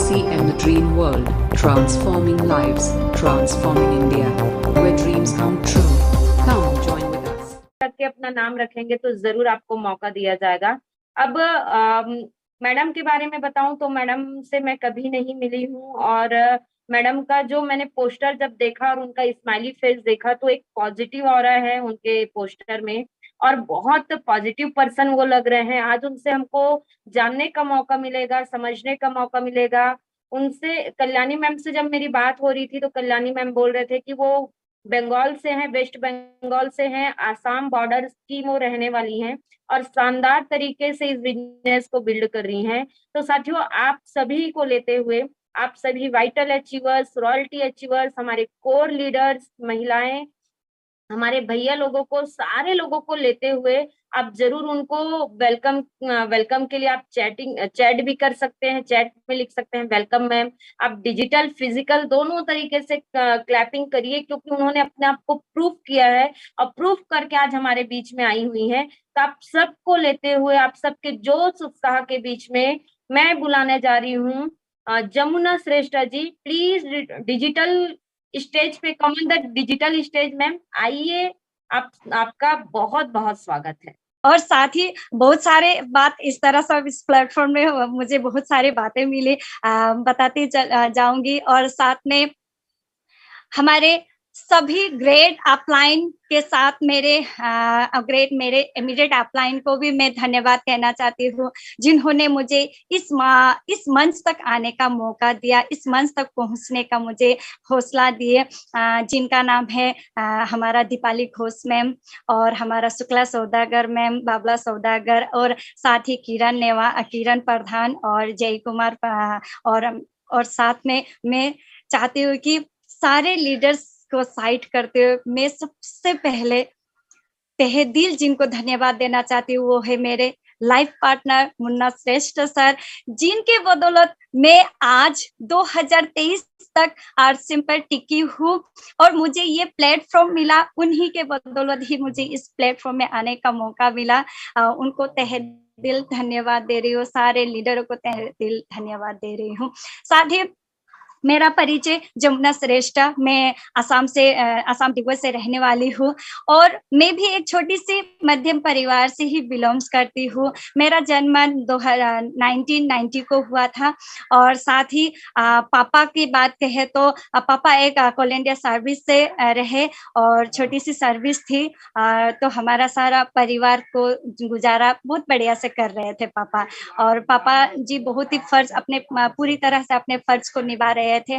TCM The Dream World, transforming lives, transforming India, where dreams come true. Come join with us. के अपना नाम रखेंगे तो जरूर आपको मौका दिया जाएगा। अब मैडम के बारे में बताऊं तो मैडम से मैं कभी नहीं मिली हूं, और मैडम का जो मैंने पोस्टर जब देखा और उनका स्माइली फेस देखा तो एक पॉजिटिव ऑरा है उनके पोस्टर में, और बहुत पॉजिटिव पर्सन वो लग रहे हैं। आज उनसे हमको जानने का मौका मिलेगा, समझने का मौका मिलेगा। उनसे कल्याणी मैम से जब मेरी बात हो रही थी तो कल्याणी मैम बोल रहे थे कि वो बंगाल से हैं, वेस्ट बंगाल से हैं, आसाम बॉर्डर की वो रहने वाली हैं और शानदार तरीके से इस बिजनेस को बिल्ड कर रही हैं। तो साथियों, आप सभी को लेते हुए, आप सभी वाइटल अचीवर्स, रॉयल्टी अचीवर्स, हमारे कोर लीडर्स, महिलाएं, हमारे भैया लोगों को, सारे लोगों को लेते हुए आप जरूर उनको वेलकम के लिए आप चैट भी कर सकते हैं, चैट में लिख सकते हैं वेलकम मैम। आप डिजिटल फिजिकल दोनों तरीके से क्लैपिंग करिए, क्योंकि उन्होंने अपने आप को प्रूफ किया है और प्रूफ करके आज हमारे बीच में आई हुई हैं। तो आप सबको लेते हुए, आप सबके जोश उत्साह के बीच में मैं बुलाने जा रही हूँ जमुना श्रेष्ठा जी। प्लीज डिजिटल स्टेज पे, come on the digital stage ma'am, आइए। आपका बहुत बहुत स्वागत है। और साथ ही बहुत सारे बात इस तरह से इस प्लेटफॉर्म में मुझे बहुत सारी बातें मिली, बताती जाऊंगी। और साथ में हमारे सभी ग्रेड अपलाइन के साथ मेरे इमीडिएट अपलाइन को भी मैं धन्यवाद कहना चाहती हूँ, जिन्होंने मुझे इस मंच तक आने का मौका दिया, इस मंच तक पहुंचने का मुझे हौसला दिए, जिनका नाम है हमारा दीपाली घोष मैम और हमारा शुक्ला सौदागर मैम, बाबला सौदागर, और साथ ही किरण प्रधान और जय कुमार, और साथ में मैं चाहती हूँ कि सारे लीडर्स को साइड करते हुए मैं सबसे पहले तहे दिल जिनको धन्यवाद देना चाहती हूँ वो है मेरे लाइफ पार्टनर मुन्ना श्रेष्ठ सर, जिनके बदौलत मैं आज 2023 तक आरसीएम पर टिकी हूँ और मुझे ये प्लेटफॉर्म मिला। उन्हीं के बदौलत ही मुझे इस प्लेटफॉर्म में आने का मौका मिला। उनको तहे दिल धन्यवाद दे रही हूँ, सारे लीडरों को तहे दिल धन्यवाद दे रही हूँ। साथ ही मेरा परिचय जमुना श्रेष्ठा, मैं आसाम तिब्बत से रहने वाली हूँ और मैं भी एक छोटी सी मध्यम परिवार से ही बिलोंग्स करती हूँ। मेरा जन्म 1990 को हुआ था। और साथ ही पापा की बात कहे तो पापा एक कोल इंडिया सर्विस से रहे और छोटी सी सर्विस थी, तो हमारा सारा परिवार को गुजारा बहुत बढ़िया से कर रहे थे पापा। और पापा जी बहुत ही पूरी तरह से अपने फर्ज को निभा रहे थे।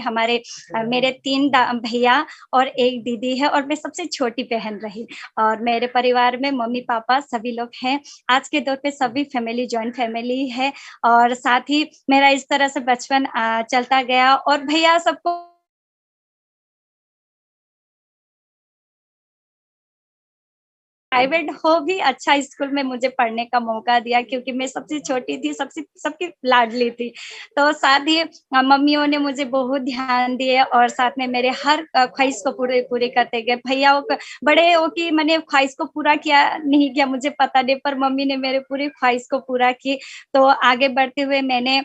मेरे 3 भैया और एक दीदी है और मैं सबसे छोटी बहन रही। और मेरे परिवार में मम्मी पापा सभी लोग हैं। आज के दौर पे सभी फैमिली जॉइंट फैमिली है। और साथ ही मेरा इस तरह से बचपन चलता गया और भैया सबको प्राइवेट हो भी अच्छा स्कूल में मुझे पढ़ने का मौका दिया, क्योंकि मैं सबसे छोटी थी, सबकी लाडली थी। तो साथ ही मम्मियों ने मुझे बहुत ध्यान दिए और साथ में मेरे हर ख्वाहिश को पूरे करते गए। भैया बड़े हो कि मैंने ख्वाहिश को पूरा किया नहीं किया मुझे पता नहीं, पर मम्मी ने मेरे पूरी ख्वाहिश को पूरा की। तो आगे बढ़ते हुए मैंने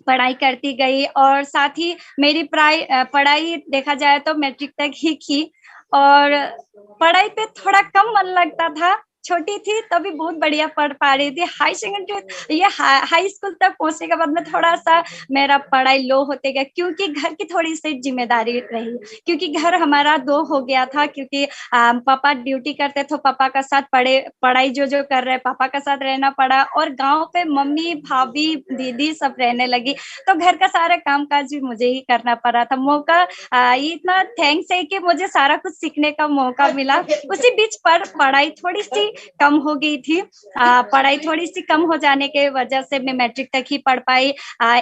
पढ़ाई करती गई और साथ ही मेरी पढ़ाई देखा जाए तो मैट्रिक तक ही की और पढ़ाई पे थोड़ा कम मन लगता था। छोटी थी तभी बहुत बढ़िया पढ़ पा रही थी। हाई स्कूल तक पहुंचने के बाद में थोड़ा सा मेरा पढ़ाई लो होते गया, क्योंकि घर की थोड़ी सी जिम्मेदारी रही, क्योंकि घर हमारा 2 हो गया था। क्योंकि पापा ड्यूटी करते थे, पापा का साथ पढ़ाई जो कर रहे पापा का साथ रहना पड़ा, और गाँव पे मम्मी भाभी दीदी सब रहने लगी, तो घर का सारा काम काज भी मुझे ही करना पड़ा था। मौका इतना थैंक्स है कि मुझे सारा कुछ सीखने का मौका मिला। उसी बीच पर पढ़ाई थोड़ी सी कम हो गई थी। पढ़ाई थोड़ी सी कम हो जाने के वजह से मैं मैट्रिक तक ही पढ़ पाई।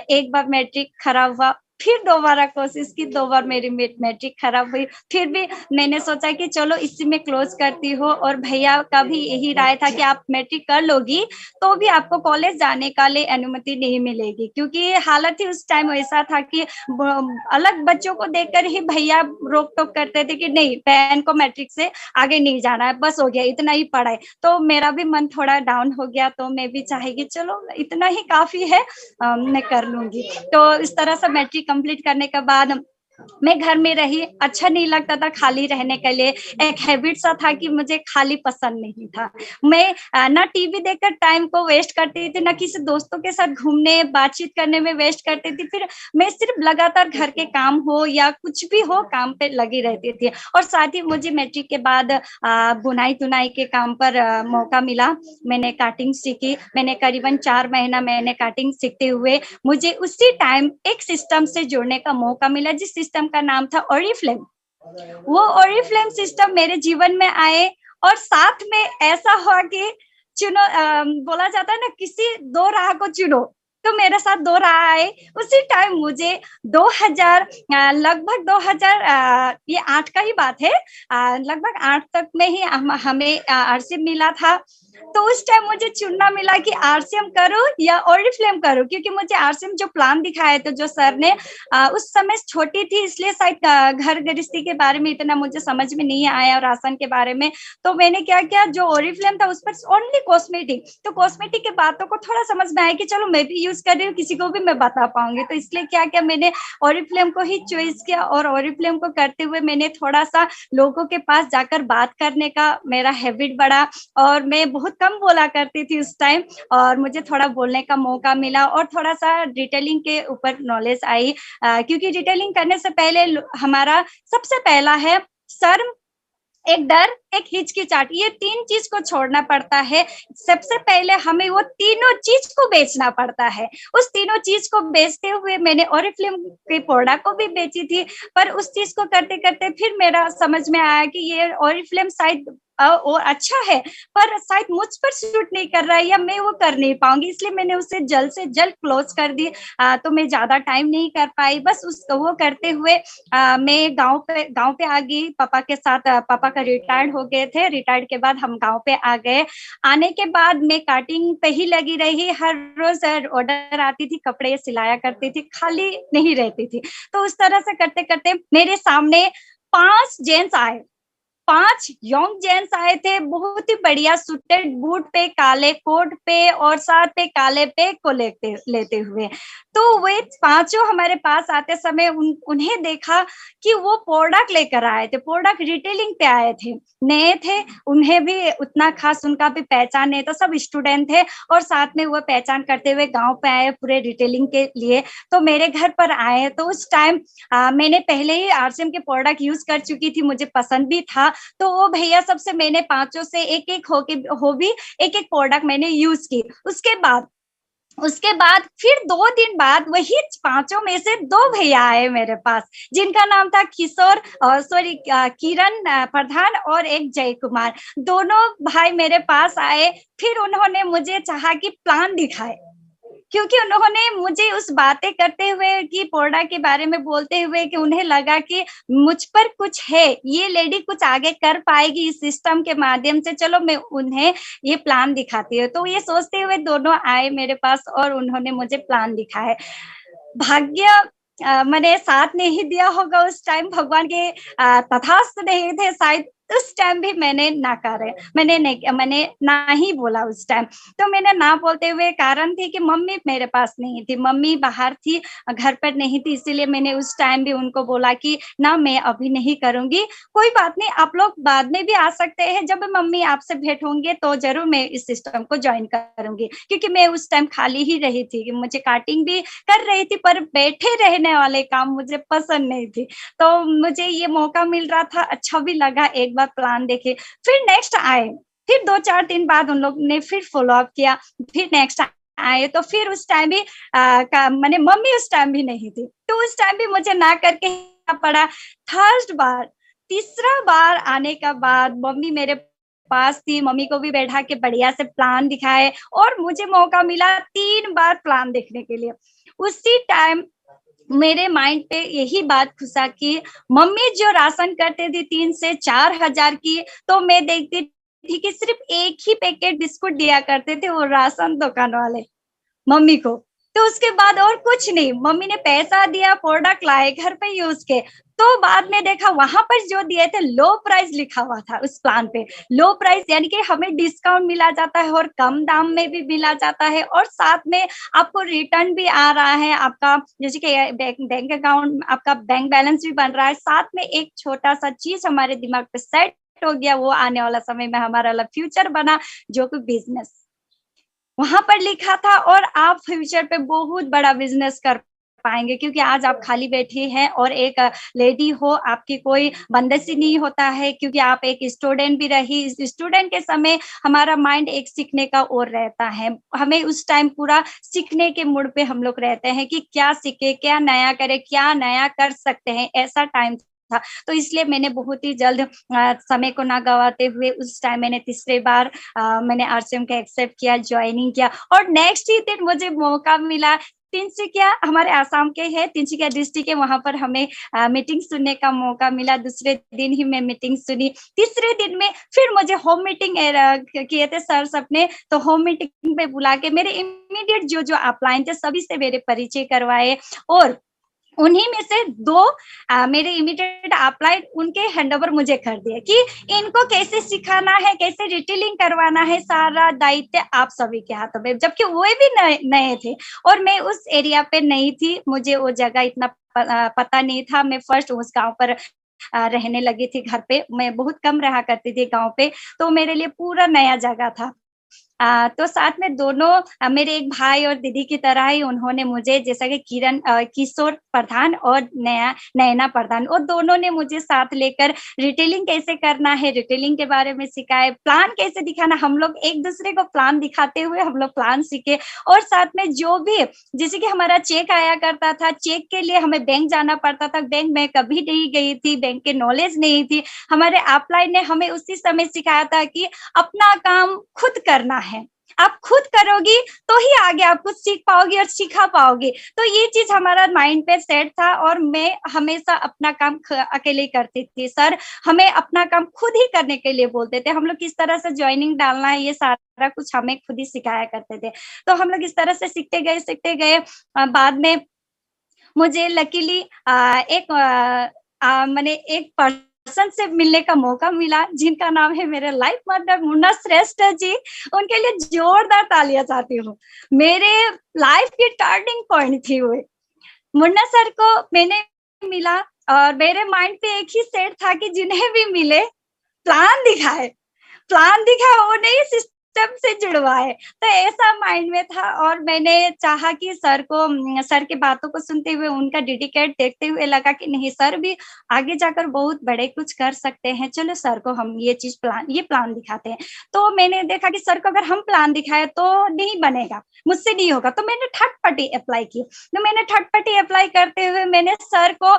एक बार मैट्रिक खराब हुआ, फिर दोबारा कोशिश की, 2 बार मेरी मैट्रिक खराब हुई। फिर भी मैंने सोचा कि चलो इसी में क्लोज करती हो, और भैया का भी यही राय था कि आप मैट्रिक कर लोगी तो भी आपको कॉलेज जाने का लिए अनुमति नहीं मिलेगी, क्योंकि हालत ही उस टाइम ऐसा था कि अलग बच्चों को देखकर ही भैया रोक टोक करते थे कि नहीं, बहन को मैट्रिक से आगे नहीं जाना है, बस हो गया, इतना ही पढ़ाई। तो मेरा भी मन थोड़ा डाउन हो गया, तो मैं भी चाहेगी चलो इतना ही काफी है, मैं कर लूंगी। तो इस तरह से मैट्रिक कंप्लीट करने के बाद मैं घर में रही, अच्छा नहीं लगता था खाली रहने के लिए। एक हैबिट सा था कि मुझे खाली पसंद नहीं था। मैं ना टीवी देखकर टाइम को वेस्ट करती थी, ना किसी दोस्तों के साथ घूमने बातचीत करने में वेस्ट करती थी। फिर मैं सिर्फ लगातार घर के काम हो या कुछ भी हो, काम पे लगी रहती थी। और साथ ही मुझे मैट्रिक के बाद बुनाई तुनाई के काम पर मौका मिला। मैंने काटिंग सीखी। मैंने करीबन 4 महीना मैंने काटिंग सीखते हुए मुझे उसी टाइम एक सिस्टम से जुड़ने का मौका मिला, जिस सिस्टम का नाम था ओरिफ्लेम। वो ओरिफ्लेम सिस्टम मेरे जीवन में आए, और साथ में ऐसा हुआ कि चुनो, बोला जाता है ना, किसी 2 राह को चुनो, तो मेरे साथ 2 राह आए। उसी टाइम मुझे 2000 लगभग 2000 ये 8 का ही बात है, लगभग 8 तक में ही हमें आरसीएम मिला था। तो उस टाइम मुझे चुनना मिला कि आरसीएम करूं या ओरिफ्लेम करूं, क्योंकि मुझे आरसीएम जो प्लान दिखाए थे जो सर ने, उस समय छोटी थी, इसलिए शायद घर गृहस्थी के बारे में इतना मुझे समझ में नहीं आया, और राशन के बारे में। तो मैंने क्या किया, जो ओरिफ्लेम था उस पर ओनली कॉस्मेटिक, तो कॉस्मेटिक के बातों को थोड़ा समझ में आया कि चलो मैं भी यूज कर रही हूँ, किसी को भी मैं बता पाऊंगी। तो इसलिए क्या किया, मैंने ओरिफ्लेम को ही चॉइस किया, और ओरिफ्लेम को करते हुए मैंने थोड़ा सा लोगों के पास जाकर बात करने का मेरा हैबिट बढ़ा, और मैं बहुत कम बोला करती थी उस टाइम, और मुझे थोड़ा बोलने का मौका मिला, और थोड़ा सा डिटेलिंग के ऊपर नॉलेज आई, क्योंकि डिटेलिंग करने से पहले हमारा सबसे पहला है शर्म, एक डर, एक हिचकिचाहट, ये 3 चीज को छोड़ना पड़ता है। सबसे पहले हमें वो तीनों चीज को बेचना पड़ता है। उस तीनों चीज को बेचते हुए मैंने ओरिफ्लेम के प्रोडक्ट को भी बेची थी, पर उस चीज को करते करते फिर मेरा समझ में आया कि ये ओरिफ्लेम शायद वो अच्छा है, पर शायद मुझ पर सूट नहीं कर रहा है, या मैं वो कर नहीं पाऊंगी, इसलिए मैंने उसे जल्द से जल्द क्लोज कर दी। तो मैं ज्यादा टाइम नहीं कर पाई, बस उस वो करते हुए मैं गांव पे आ गई पापा के साथ। पापा का रिटायर्ड हो गए थे, रिटायर्ड के बाद हम गांव पे आ गए। आने के बाद मैं काटिंग पे ही लगी रही, हर रोज ऑर्डर आती थी, कपड़े सिलाया करती थी, खाली नहीं रहती थी। तो उस तरह से करते करते मेरे सामने 5 जेंट्स आए, 5 यंग जेंट्स आए थे, बहुत ही बढ़िया सूटेड, बूट पे, काले कोट पे, और साथ पे काले बैग को लेते हुए। तो वे पांचों हमारे पास आते समय उन्हें देखा कि वो प्रोडक्ट लेकर आए थे, प्रोडक्ट रिटेलिंग पे आए थे, नए थे, उन्हें भी उतना खास उनका भी पहचान नहीं था, सब स्टूडेंट थे, और साथ में वो पहचान करते हुए गांव पे आए पूरे रिटेलिंग के लिए। तो मेरे घर पर आए, तो उस टाइम मैंने पहले ही आरसीएम के प्रोडक्ट यूज कर चुकी थी, मुझे पसंद भी था। तो वो भैया सबसे मैंने पांचों से एक एक एक एक प्रोडक्ट मैंने यूज की। उसके बाद फिर 2 दिन बाद वही 5 में से 2 भैया आए मेरे पास, जिनका नाम था किशोर, किरण प्रधान, और एक जय कुमार। दोनों भाई मेरे पास आए, फिर उन्होंने मुझे चाहा कि प्लान दिखाए, क्योंकि उन्होंने मुझे उस बातें करते हुए कि पोर्डा के बारे में बोलते हुए कि उन्हें लगा कि मुझ पर कुछ है, ये लेडी कुछ आगे कर पाएगी इस सिस्टम के माध्यम से, चलो मैं उन्हें ये प्लान दिखाती हूँ। तो ये सोचते हुए दोनों आए मेरे पास, और उन्होंने मुझे प्लान दिखाए। भाग्य मैंने साथ नहीं दिया होगा उस टाइम, भगवान के तथास्थ नहीं थे शायद, उस टाइम भी मैंने मैंने ना ही बोला उस टाइम। तो मैंने ना बोलते हुए कारण थी कि मम्मी मेरे पास नहीं थी, मम्मी बाहर थी, घर पर नहीं थी, इसीलिए मैंने उस टाइम भी उनको बोला कि ना मैं अभी नहीं करूंगी, कोई बात नहीं, आप लोग बाद में भी आ सकते हैं, जब मम्मी आपसे भेंट होंगे तो जरूर मैं इस सिस्टम को ज्वाइन करूंगी। क्योंकि मैं उस टाइम खाली ही रही थी, कि मुझे काटिंग भी कर रही थी, पर बैठे रहने वाले काम मुझे पसंद नहीं थी। तो मुझे ये मौका मिल रहा था, अच्छा भी लगा, एक बार प्लान देखे। फिर नेक्स्ट आए, फिर 2-4 दिन बाद उन लोग ने फिर फॉलो अप किया, फिर नेक्स्ट आए, तो फिर उस टाइम भी मैंने मम्मी उस टाइम भी नहीं थी, तो उस टाइम भी मुझे ना करके पड़ा। थर्ड बार, तीसरा बार आने के बाद मम्मी मेरे पास थी, मम्मी को भी बैठा के बढ़िया से प्लान दिखाए, और मुझे मौका मिला 3 बार प्लान देखने के लिए। उसी टाइम मेरे माइंड पे यही बात घुसा कि मम्मी जो राशन करते थे 3 से 4 हजार की, तो मैं देखती थी कि सिर्फ एक ही पैकेट बिस्कुट दिया करते थे वो राशन दुकान वाले मम्मी को। तो उसके बाद और कुछ नहीं, मम्मी ने पैसा दिया, प्रोडक्ट लाए घर पे यूज के। तो बाद में देखा वहां पर जो दिए थे लो प्राइस लिखा हुआ था उस प्लान पे। लो प्राइस यानी कि हमें डिस्काउंट मिला जाता है और कम दाम में भी मिला जाता है, और साथ में आपको रिटर्न भी आ रहा है, आपका जैसे कि बैंक अकाउंट, आपका बैंक बैलेंस भी बन रहा है। साथ में एक छोटा सा चीज हमारे दिमाग पे सेट हो गया, वो आने वाला समय में हमारा फ्यूचर बना, जो कि बिजनेस वहां पर लिखा था। और आप फ्यूचर पे बहुत बड़ा बिजनेस कर पाएंगे, क्योंकि आज आप खाली बैठे हैं और एक लेडी हो, आपकी कोई बंधन ही नहीं होता है, क्योंकि आप एक स्टूडेंट भी रही। स्टूडेंट के समय हमारा माइंड एक सीखने का और रहता है, हमें उस टाइम पूरा सीखने के मूड पे हम लोग रहते हैं कि क्या सीखे, क्या नया करे, क्या नया कर सकते हैं, ऐसा टाइम था। तो इसलिए मैंने बहुत ही जल्द समय को ना गवाते हुए उस टाइम मैंने तीसरे बार मैंने आरसीएम का एक्सेप्ट किया, ज्वाइनिंग किया, और नेक्स्ट ही दिन मुझे मौका मिला। तिनसुकिया हमारे आसाम के है, तिनसुकिया डिस्ट्रिक्ट है, वहां पर हमें मीटिंग सुनने का मौका मिला। दूसरे दिन ही मैं मीटिंग सुनी। तीसरे दिन में फिर मुझे होम मीटिंग किए थे सर सबने, तो होम मीटिंग पे बुला के मेरे इमीडिएट जो जो अपलाइन थे सभी से मेरे परिचय करवाए, और उन्हीं में से दो मेरे इमीडिएट अपलाइन उनके हैंडओवर मुझे कर दिया कि इनको कैसे सिखाना है, कैसे रिटेलिंग करवाना है, सारा दायित्व आप सभी के हाथों में। जबकि वो भी नए थे और मैं उस एरिया पे नहीं थी, मुझे वो जगह इतना पता नहीं था। मैं फर्स्ट उस गांव पर रहने लगी थी, घर पे मैं बहुत कम रहा करती थी गांव पे, तो मेरे लिए पूरा नया जगह था। तो साथ में दोनों मेरे एक भाई और दीदी की तरह ही उन्होंने मुझे, जैसा कि किशोर प्रधान और नयना प्रधान, और दोनों ने मुझे साथ लेकर रिटेलिंग कैसे करना है, रिटेलिंग के बारे में सिखाए, प्लान कैसे दिखाना। हम लोग एक दूसरे को प्लान दिखाते हुए हम लोग प्लान सीखे। और साथ में जो भी जैसे कि हमारा चेक आया करता था, चेक के लिए हमें बैंक जाना पड़ता था, बैंक में कभी नहीं गई थी, बैंक के नॉलेज नहीं थी। हमारे अपलाइन ने हमें उसी समय सिखाया था कि अपना काम खुद करना है, आप खुद करोगी तो ही आगे आप कुछ सीख पाओगी और सिखा पाओगी। तो ये चीज हमारा माइंड पे सेट था, और मैं हमेशा अपना काम अकेले करती थी। सर हमें अपना काम खुद ही करने के लिए बोलते थे, हम लोग किस तरह से ज्वाइनिंग डालना है ये सारा कुछ हमें खुद ही सिखाया करते थे। तो हम लोग इस तरह से सीखते गए। बाद में मुझे लकीली एक मैंने एक पर्सन से मिलने का मौका मिला, जिनका नाम है मेरे लाइफ पार्टनर मुन्ना श्रेष्ठ जी। उनके लिए जोरदार तालियां चाहती हूँ, मेरे लाइफ की टर्निंग पॉइंट थी वो। मुन्ना सर को मैंने मिला और मेरे माइंड पे एक ही सेट था कि जिन्हें भी मिले प्लान दिखाए, वो नहीं सिस्टम से जुड़वाए। तो ऐसा माइंड में था, और मैंने चाहा कि सर के बातों को सुनते हुए, उनका डेडिकेट देखते हुए लगा कि नहीं, सर भी आगे जाकर बहुत बड़े कुछ कर सकते हैं, चलो सर को हम ये प्लान दिखाते हैं। तो मैंने देखा कि सर को अगर हम प्लान दिखाए तो नहीं बनेगा, मुझसे नहीं होगा। तो मैंने थर्ड पार्टी अप्लाई की। तो मैंने थर्ड पार्टी अप्लाई करते हुए मैंने सर को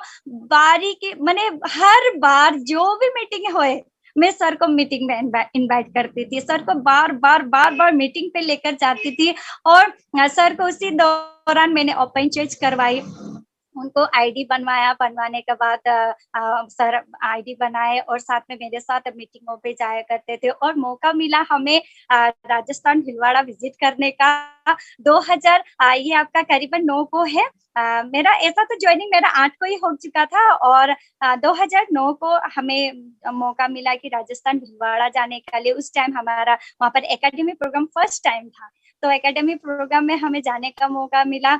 मैंने हर बार जो भी मीटिंग होए, मैं सर को मीटिंग में इनवाइट करती थी, सर को बार बार मीटिंग पे लेकर जाती थी। और सर को उसी दौरान मैंने ओपन चेंज करवाई, उनको आईडी बनवाया। बनवाने के बाद सर आईडी बनाए और साथ में मेरे साथ मीटिंगों पे जाया करते थे। और मौका मिला हमें राजस्थान भीलवाड़ा विजिट करने का। 2000 ये आपका करीबन 9 को है। मेरा ऐसा तो ज्वाइनिंग मेरा 8 को ही हो चुका था, और 2009 को हमें मौका मिला कि राजस्थान भीलवाड़ा जाने के लिए। उस टाइम हमारा वहाँ पर एकेडमी प्रोग्राम फर्स्ट टाइम था, तो एकेडमी प्रोग्राम में हमें जाने का मौका मिला।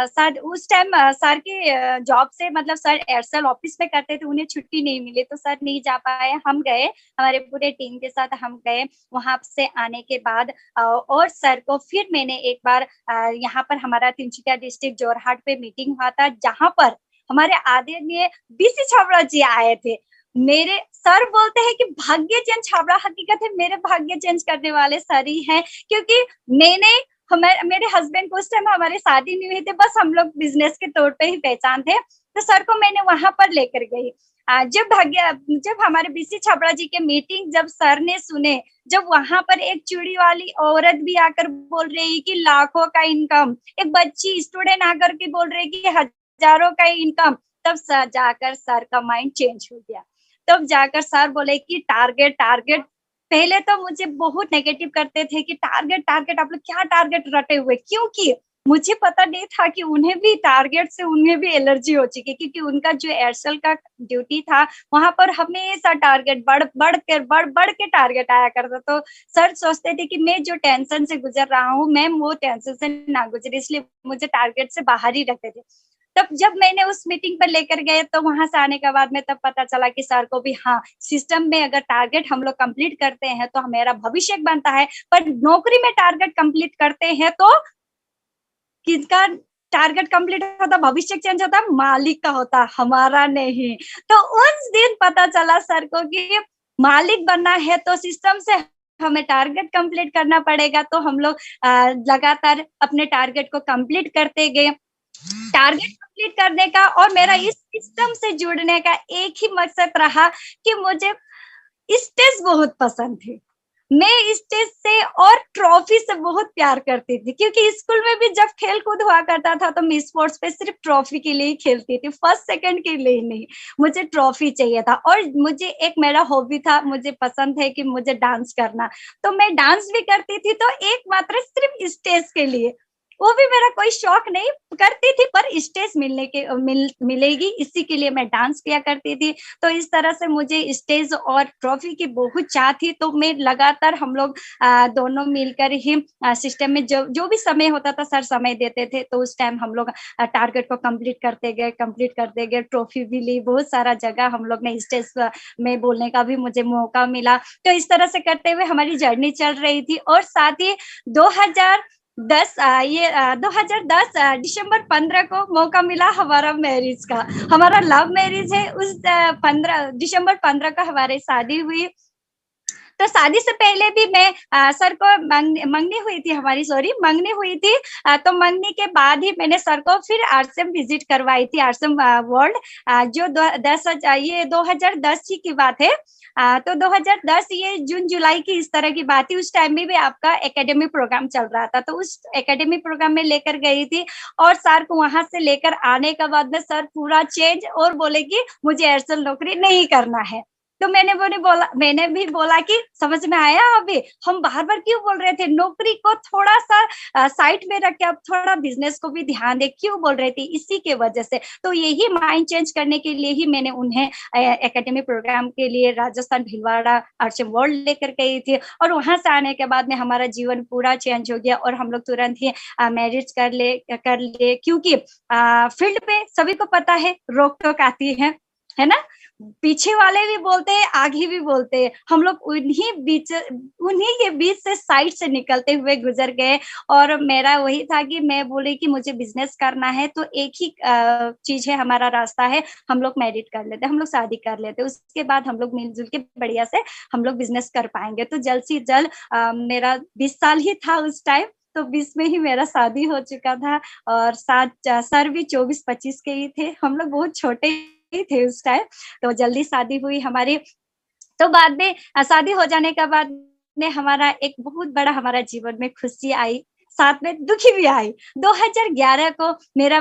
सर उस टाइम सर की जॉब से, मतलब सर एयरसेल ऑफिस में करते थे, उन्हें छुट्टी नहीं मिली, तो सर नहीं जा पाए। हम गए, हमारे पूरे टीम के साथ हम गए। वहां से आने के बाद और सर को फिर मैंने एक बार यहाँ पर हमारा तिनसुकिया डिस्ट्रिक्ट जोरहाट पे मीटिंग हुआ था, जहाँ पर हमारे आदरणीय बीसी छाबड़ा जी आए थे। मेरे सर बोलते हैं कि भाग्य चेंज छाबड़ा, हकीकत है मेरे भाग्य चेंज करने वाले सर ही हैं, क्योंकि मेरे हस्बैंड को उस टाइम हमारी शादी नहीं हुई थी, बस हम लोग बिजनेस के तौर पे ही पहचान थे। तो सर को मैंने वहां पर लेकर गई। जब हमारे बीसी छाबड़ा जी के मीटिंग जब सर ने सुने, जब वहां पर एक चूड़ी वाली औरत भी आकर बोल रही कि लाखों का इनकम, एक बच्ची स्टूडेंट आकर के बोल रही कि हजारों का इनकम। तब जाकर सर का माइंड चेंज हो गया। तब जाकर सर बोले कि टारगेट टारगेट। पहले तो मुझे बहुत नेगेटिव करते थे कि टारगेट टारगेट, आप लोग क्या टारगेट रटे हुए, क्योंकि मुझे पता नहीं था कि उन्हें भी टारगेट से उन्हें भी एलर्जी हो चुकी, क्योंकि उनका जो एयरसेल का ड्यूटी था वहां पर हमेशा टारगेट बढ़ के टारगेट आया करता। तो सर सोचते थे कि मैं जो टेंशन से गुजर रहा हूँ, मैम वो टेंशन से ना गुजरे, इसलिए मुझे टारगेट से बाहर ही रखते थे। तब जब मैंने उस मीटिंग पर लेकर गए तो वहां से आने के बाद में तब पता चला कि सर को भी हाँ, सिस्टम में अगर टारगेट हम लोग कंप्लीट करते हैं तो हमारा भविष्य बनता है, पर नौकरी में टारगेट कंप्लीट करते हैं तो किसका टारगेट कंप्लीट होता, भविष्य चेंज होता, मालिक का होता, हमारा नहीं। तो उस दिन पता चला सर को कि मालिक बनना है तो सिस्टम से हमें टारगेट कंप्लीट करना पड़ेगा। तो हम लोग लगातार अपने टारगेट को कंप्लीट करते गए। टारगेट कंप्लीट करने का और मेरा इस सिस्टम से जुड़ने का एक ही मकसद रहा कि मुझे स्टेज बहुत पसंद थी। मैं स्टेज से और ट्रॉफी से बहुत प्यार करती थी, क्योंकि स्कूल में भी जब खेल कूद हुआ करता था तो मैं स्पोर्ट्स पे सिर्फ ट्रॉफी के लिए ही खेलती थी, फर्स्ट सेकंड के लिए नहीं, मुझे ट्रॉफी चाहिए था। और मुझे एक मेरा हॉबी था, मुझे पसंद है कि मुझे डांस करना, तो मैं डांस भी करती थी, तो एक मात्र सिर्फ स्टेज के लिए, वो भी मेरा कोई शौक नहीं, करती थी पर स्टेज मिलेगी इसी के लिए मैं डांस किया करती थी। तो इस तरह से मुझे स्टेज और ट्रॉफी की बहुत चाह थी। तो मैं लगातार हम लोग दोनों मिलकर ही सिस्टम में जो भी समय होता था सर समय देते थे, तो उस टाइम हम लोग टारगेट को कंप्लीट करते गए, ट्रॉफी भी ली, बहुत सारा जगह हम लोग ने स्टेज में बोलने का भी मुझे मौका मिला। तो इस तरह से करते हुए हमारी जर्नी चल रही थी। और साथ ही 2010 दिसंबर 15 को मौका मिला हमारा मैरिज का। हमारा लव मैरिज है। उस 15 दिसंबर 15 को हमारी शादी हुई। तो शादी से पहले भी मैं सर को मंगनी हुई थी हमारी, सॉरी मंगनी हुई थी। तो मंगनी के बाद ही मैंने सर को फिर आरसीएम विजिट करवाई थी, आरसीएम वर्ल्ड, जो 2010 ही की बात है। तो 2010 ये जून जुलाई की इस तरह की बात थी। उस टाइम में भी आपका एकेडमी प्रोग्राम चल रहा था, तो उस एकेडमी प्रोग्राम में लेकर गई थी। और सर को वहां से लेकर आने के बाद में सर पूरा चेंज और बोले कि मुझे एयरसेल नौकरी नहीं करना है। तो मैंने भी बोला कि समझ में आया, अभी हम बार बार क्यों बोल रहे थे, नौकरी को थोड़ा सा साइड में रख के अब थोड़ा बिजनेस को भी ध्यान दे, क्यों बोल रहे थे, इसी के वजह से। तो यही माइंड चेंज करने के लिए ही मैंने उन्हें एकेडमी प्रोग्राम के लिए राजस्थान भीलवाड़ा आरसीएम वर्ल्ड लेकर गई थी। और वहां से आने के बाद में हमारा जीवन पूरा चेंज हो गया और हम लोग तुरंत ही मैरिज कर ले, क्योंकि फील्ड पे सभी को पता है रोक टोक आती है ना, पीछे वाले भी बोलते हैं, आगे भी बोलते हैं। हम लोग उन्हीं के बीच से साइड से निकलते हुए गुजर गए। और मेरा वही था कि मैं बोली कि मुझे बिजनेस करना है, तो एक ही चीज है, हमारा रास्ता है, हम लोग मैरिड कर लेते, हम लोग शादी कर लेते, उसके बाद हम लोग मिलजुल के बढ़िया से हम लोग बिजनेस कर पाएंगे। तो जल्द से जल्द मेरा 20 साल ही था उस टाइम, तो 20 में ही मेरा शादी हो चुका था। और साथ सर भी 24-25 के ही थे, हम लोग बहुत छोटे थे उस टाइम। तो जल्दी शादी हुई हमारी। तो बाद में शादी हो जाने के बाद में हमारा एक बहुत बड़ा हमारा जीवन में खुशी आई, साथ में दुखी भी आई। 2011 को मेरा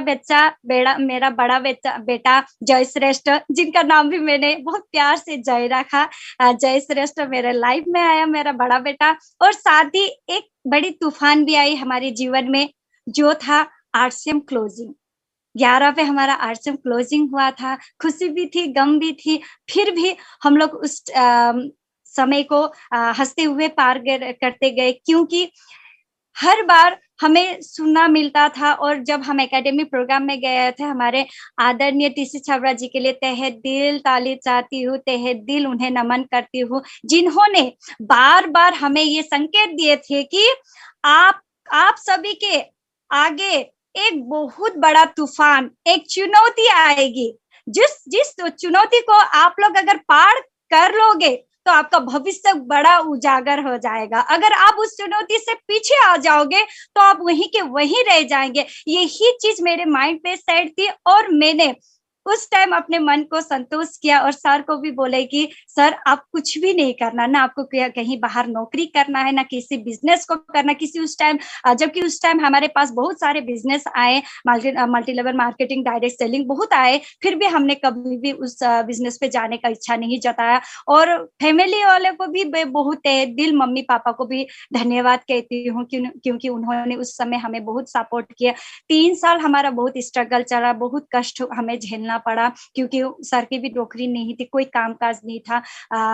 बड़ा बेटा जय श्रेष्ठ, जिनका नाम भी मैंने बहुत प्यार से जय रखा, जय श्रेष्ठ मेरे लाइफ में आया, मेरा बड़ा बेटा। और साथ ही एक बड़ी तूफान भी आई हमारे जीवन में, जो था आरसीएम क्लोजिंग। 11 पे हमारा आरसीएम क्लोजिंग हुआ था। खुशी भी थी, गम भी थी, फिर भी हम लोग उस समय को हंसते हुए पार करते गए, क्योंकि हर बार हमें सुनना मिलता था। और जब हम एकेडमी प्रोग्राम में गए थे, हमारे आदरणीय टीसी छाबड़ा जी के लिए तहे दिल ताली चाहती हूँ, तहे दिल उन्हें नमन करती हूँ, जिन्होंने बार बार हमें ये संकेत दिए थे कि आप सभी के आगे एक बहुत बड़ा तूफान, एक चुनौती आएगी। जिस चुनौती को आप लोग अगर पार कर लोगे तो आपका भविष्य बड़ा उजागर हो जाएगा। अगर आप उस चुनौती से पीछे आ जाओगे तो आप वहीं के वहीं रह जाएंगे। यही चीज मेरे माइंड पे सेट थी और मैंने उस टाइम अपने मन को संतुष्ट किया और सर को भी बोले कि सर आप कुछ भी नहीं करना, ना आपको कहीं बाहर नौकरी करना है, ना किसी बिजनेस को करना। किसी उस टाइम जबकि उस टाइम हमारे पास बहुत सारे बिजनेस आए, multi level marketing, direct selling बहुत आए, फिर भी हमने कभी भी उस बिजनेस पे जाने का इच्छा नहीं जताया। और फैमिली वाले को भी बहुत दिल मम्मी पापा को भी धन्यवाद कहती हूँ, क्योंकि उन्होंने उस समय हमें बहुत सपोर्ट किया। 3 साल हमारा बहुत स्ट्रगल चला, बहुत कष्ट हमें झेलना पड़ा, क्योंकि सर की भी नौकरी नहीं थी, कोई कामकाज नहीं था।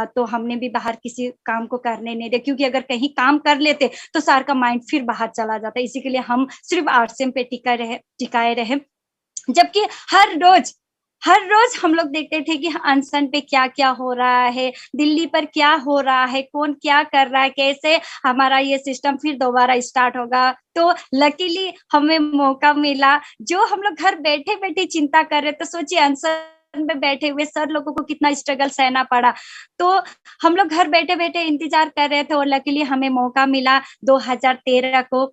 तो हमने भी बाहर किसी काम को करने नहीं दिया, क्योंकि अगर कहीं काम कर लेते तो सर का माइंड फिर बाहर चला जाता। इसी के लिए हम सिर्फ आरसीएम पे टिकाए रहे। जबकि हर रोज हम लोग देखते थे कि अनशन पे क्या क्या हो रहा है, दिल्ली पर क्या हो रहा है, कौन क्या कर रहा है, कैसे हमारा ये सिस्टम फिर दोबारा स्टार्ट होगा। तो लकीली हमें मौका मिला। जो हम लोग घर बैठे बैठे चिंता कर रहे, तो सोचिए अनशन में बैठे हुए सर लोगों को कितना स्ट्रगल सहना पड़ा। तो हम लोग घर बैठे बैठे इंतजार कर रहे थे और लकीली हमें मौका मिला 2013 को।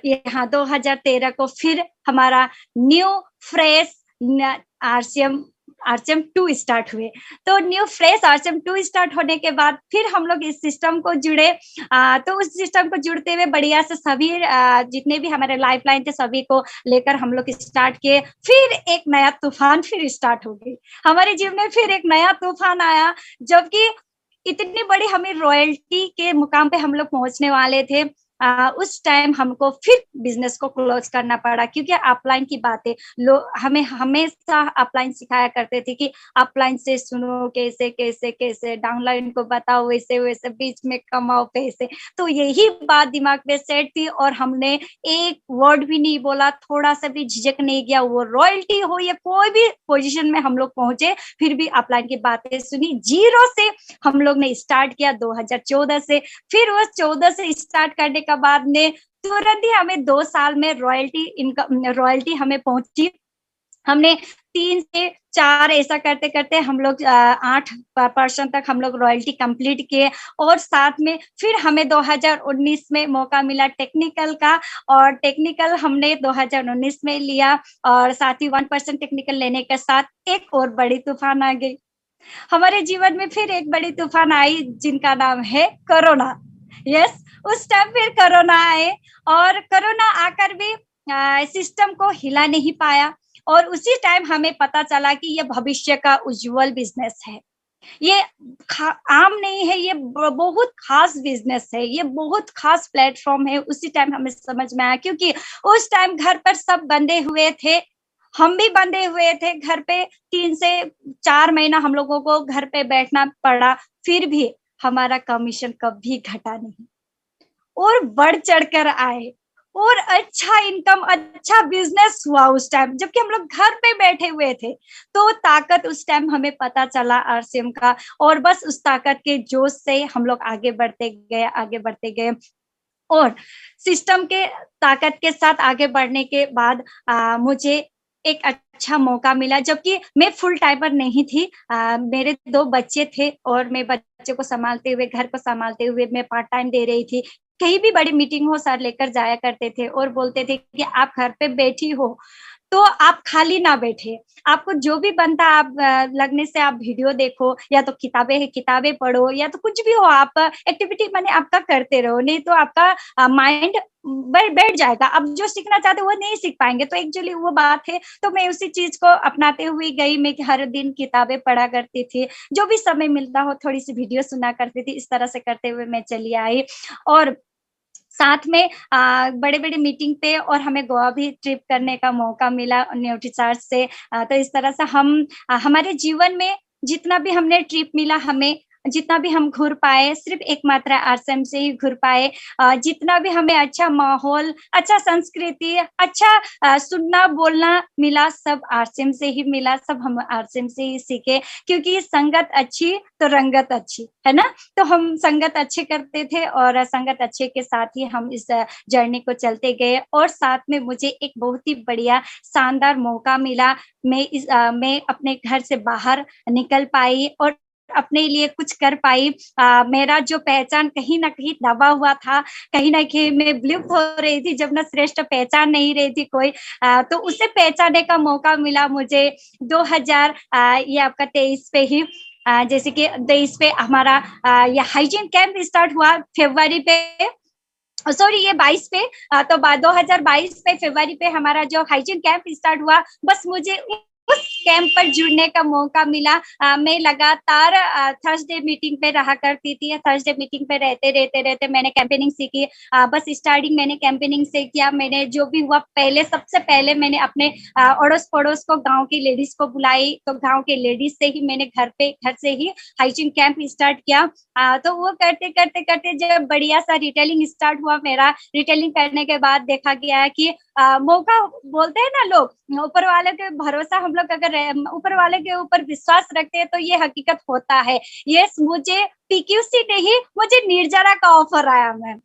यहाँ 2013 को फिर हमारा न्यू फ्रेश आरसीएम 2 स्टार्ट हुए। तो न्यू फ्रेश आरसीएम 2 स्टार्ट होने के बाद फिर हम लोग इस सिस्टम को जुड़े। तो उस सिस्टम को जुड़ते हुए बढ़िया से सभी जितने भी हमारे लाइफलाइन थे सभी को लेकर हम लोग स्टार्ट किए। फिर एक नया तूफान फिर स्टार्ट हो गई हमारे जीवन में, फिर एक नया तूफान आया। जबकि इतनी बड़ी हमें रॉयल्टी के मुकाम पे हम लोग पहुंचने वाले थे, उस टाइम हमको फिर बिजनेस को क्लोज करना पड़ा, क्योंकि अपलाइन की बातें लोग हमें हमेशा अपलाइन सिखाया करते थे कि अपलाइन से सुनो, कैसे कैसे कैसे डाउनलाइन को बताओ, वैसे वैसे बीच में कमाओ पैसे। तो यही बात दिमाग में सेट थी और हमने एक वर्ड भी नहीं बोला, थोड़ा सा भी झिझक नहीं किया। वो रॉयल्टी हो या कोई भी पोजीशन में हम लोग पहुंचे, फिर भी अपलाइन की बातें सुनी। जीरो से हम लोग ने स्टार्ट किया 2014 से। फिर वो 14 से स्टार्ट करने का बाद में तुरंत ही हमें 2 साल में रॉयल्टी हमें पहुंची। हमने 3 से 4 ऐसा करते करते हम लोग 8% तक हम लोग रॉयल्टी कंप्लीट किए। और साथ में फिर हमें 2019 में मौका मिला टेक्निकल का, और टेक्निकल हमने 2019 में लिया। और साथ ही 1% टेक्निकल लेने के साथ एक और बड़ी तूफान आ गई हमारे जीवन में। फिर एक बड़ी तूफान आई जिनका नाम है कोरोना। यस, उस टाइम फिर कोरोना आए और कोरोना आकर भी सिस्टम को हिला नहीं पाया। और उसी टाइम हमें पता चला कि ये भविष्य का उज्जवल बिजनेस है, ये आम नहीं है, ये बहुत खास बिजनेस है, ये बहुत खास प्लेटफॉर्म है। उसी टाइम हमें समझ में आया, क्योंकि उस टाइम घर पर सब बंधे हुए थे, हम भी बंधे हुए थे घर पे। 3 से 4 महीना हम लोगों को घर पे बैठना पड़ा, फिर भी हमारा कमीशन कभी घटा नहीं और बढ़ चढ़कर आए और अच्छा इनकम, अच्छा बिजनेस हुआ उस टाइम, जबकि हम लोग घर पे बैठे हुए थे। तो ताकत उस टाइम हमें पता चला आरसीएम का, और बस उस ताकत के जोश से हम लोग आगे बढ़ते गए। और सिस्टम के ताकत के साथ आगे बढ़ने के बाद मुझे एक अच्छा मौका मिला, जबकि मैं फुल टाइमर नहीं थी। मेरे 2 बच्चे थे और मैं बच्चे को संभालते हुए, घर को संभालते हुए मैं पार्ट टाइम दे रही थी। कहीं भी बड़ी मीटिंग हो सर लेकर जाया करते थे और बोलते थे कि आप घर पे बैठी हो तो आप खाली ना बैठे, आपको जो भी बनता आप लगने से आप वीडियो देखो, या तो किताबें पढ़ो, या तो कुछ भी हो, आप एक्टिविटी माने आपका करते रहो, नहीं तो आपका माइंड बैठ जाएगा। आप जो सीखना चाहते हो वो नहीं सीख पाएंगे। तो एक्चुअली वो बात है। तो मैं उसी चीज को अपनाते हुए गई। मैं हर दिन किताबें पढ़ा करती थी, जो भी समय मिलता हो थोड़ी सी वीडियो सुना करती थी। इस तरह से करते हुए मैं चली आई। और साथ में बड़े बड़े मीटिंग पे और हमें गोवा भी ट्रिप करने का मौका मिला न्यूट्रीचार्ज से। तो इस तरह से हम हमारे जीवन में जितना भी हमने ट्रिप मिला, हमें जितना भी हम घूर पाए सिर्फ एकमात्र आरसीएम से ही घूर पाए। जितना भी हमें अच्छा माहौल, अच्छा संस्कृति, अच्छा सुनना बोलना मिला, सब आरसीएम से ही मिला, सब हम आरसीएम से ही सीखे। क्योंकि संगत अच्छी तो रंगत अच्छी, है ना। तो हम संगत अच्छे करते थे और संगत अच्छे के साथ ही हम इस जर्नी को चलते गए। और साथ में मुझे एक बहुत ही बढ़िया शानदार मौका मिला। मैं अपने घर से बाहर निकल पाई और अपने लिए कुछ कर पाई। मेरा जो पहचान कहीं ना कहीं दबा हुआ था, कहीं ना कहीं मैं विलुप्त हो रही थी, जब ना श्रेष्ठ पहचान नहीं रही थी कोई, तो उसे पहचानने का मौका मिला मुझे 2000 ये आपका 23 पे ही। जैसे कि 23 पे हमारा ये हाइजीन कैंप स्टार्ट हुआ फरवरी पे, सॉरी ये 22 पे, तो 2022 में फरवरी पे हमारा जो हाइजीन कैंप स्टार्ट हुआ, बस मुझे उस कैंप पर जुड़ने का मौका मिला। मैं लगातार थर्सडे मीटिंग पे रहा करती थी। थर्सडे मीटिंग पे रहते मैंने कैंपेनिंग सीखी। बस स्टार्टिंग मैंने कैंपेनिंग से किया। मैंने जो भी हुआ, पहले सबसे पहले मैंने अपने अड़ोस पड़ोस को, गांव की लेडीज को बुलाई, तो गांव के लेडीज से ही मैंने घर से ही हाइजीन कैंप स्टार्ट किया। तो वो करते करते करते जब बढ़िया सा रिटेलिंग स्टार्ट हुआ मेरा, रिटेलिंग करने के बाद देखा गया कि मौका, बोलते हैं ना लोग, ऊपर वाले के भरोसा, हम लोग अगर ऊपर वाले के ऊपर विश्वास रखते हैं तो ये हकीकत होता है। यस, मुझे पीक्यूसी ने ही मुझे निर्जरा का ऑफर आया मैम,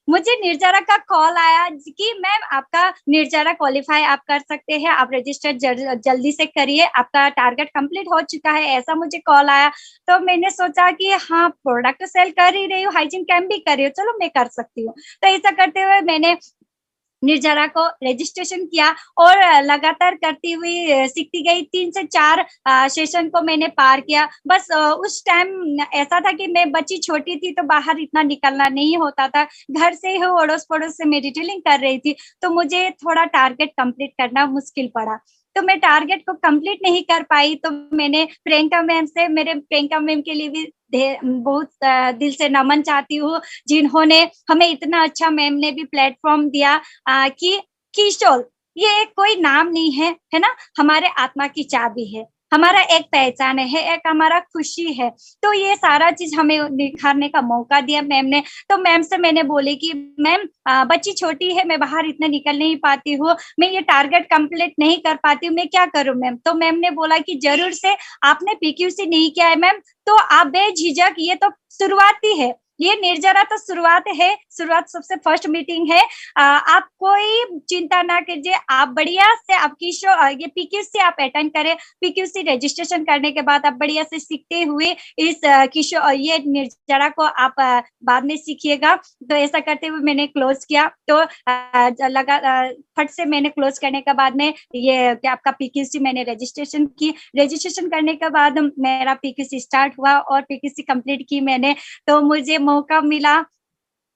मुझे निर्जरा का कॉल आया कि मैम आपका निर्जरा क्वालिफाई आप कर सकते हैं, आप रजिस्टर जल्दी से करिए, आपका टारगेट कंप्लीट हो चुका है, ऐसा मुझे कॉल आया। तो मैंने सोचा कि हाँ, प्रोडक्ट सेल कर ही रही हूँ, हाइजीन कैंप भी कर रही हूँ, चलो मैं कर सकती हूँ। तो ऐसा करते हुए मैंने निर्जरा को रजिस्ट्रेशन किया और लगातार करती हुई सीखती गई। 3 से 4 सेशन को मैंने पार किया। बस उस टाइम ऐसा था कि मैं बच्ची छोटी थी, तो बाहर इतना निकलना नहीं होता था, घर से ही अड़ोस पड़ोस से मैं रिटेलिंग कर रही थी, तो मुझे थोड़ा टारगेट कंप्लीट करना मुश्किल पड़ा। तो मैं टारगेट को कंप्लीट नहीं कर पाई, तो मैंने प्रियंका मैम से, मेरे प्रियंका मैम के लिए भी बहुत दिल से नमन चाहती हूँ, जिन्होंने हमें इतना अच्छा, मैम ने भी प्लेटफॉर्म दिया कि किशोर ये कोई नाम नहीं है, है ना, हमारे आत्मा की चाबी है, हमारा एक पहचान है, एक हमारा खुशी है। तो ये सारा चीज हमें निखारने का मौका दिया मैम ने। तो मैम से मैंने बोली कि मैम बच्ची छोटी है, मैं बाहर इतना निकल नहीं पाती हूँ, मैं ये टारगेट कंप्लीट नहीं कर पाती हूँ, मैं क्या करूँ मैम। तो मैम ने बोला कि जरूर से आपने पीक्यूसी नहीं किया है मैम, तो आप बेझिझक, ये तो शुरुआती है, ये निर्जरा तो शुरुआत है, शुरुआत सबसे फर्स्ट मीटिंग है। आप कोई चिंता ना कीजिए, आप बढ़िया से आपकी ये पीक्यूसी आप अटेंड करें। पीक्यूसी रजिस्ट्रेशन करने के बाद आप बढ़िया से सीखते हुए इस ये निर्जरा को आप बाद में सीखिएगा। तो ऐसा करते हुए मैंने क्लोज किया। तो फट से मैंने क्लोज करने के बाद में ये क्या आपका पीक्यूसी मैंने रजिस्ट्रेशन की। रजिस्ट्रेशन करने के बाद मेरा पीक्यूसी स्टार्ट हुआ और पीक्यूसी कंप्लीट की मैंने। तो मुझे मौका मिला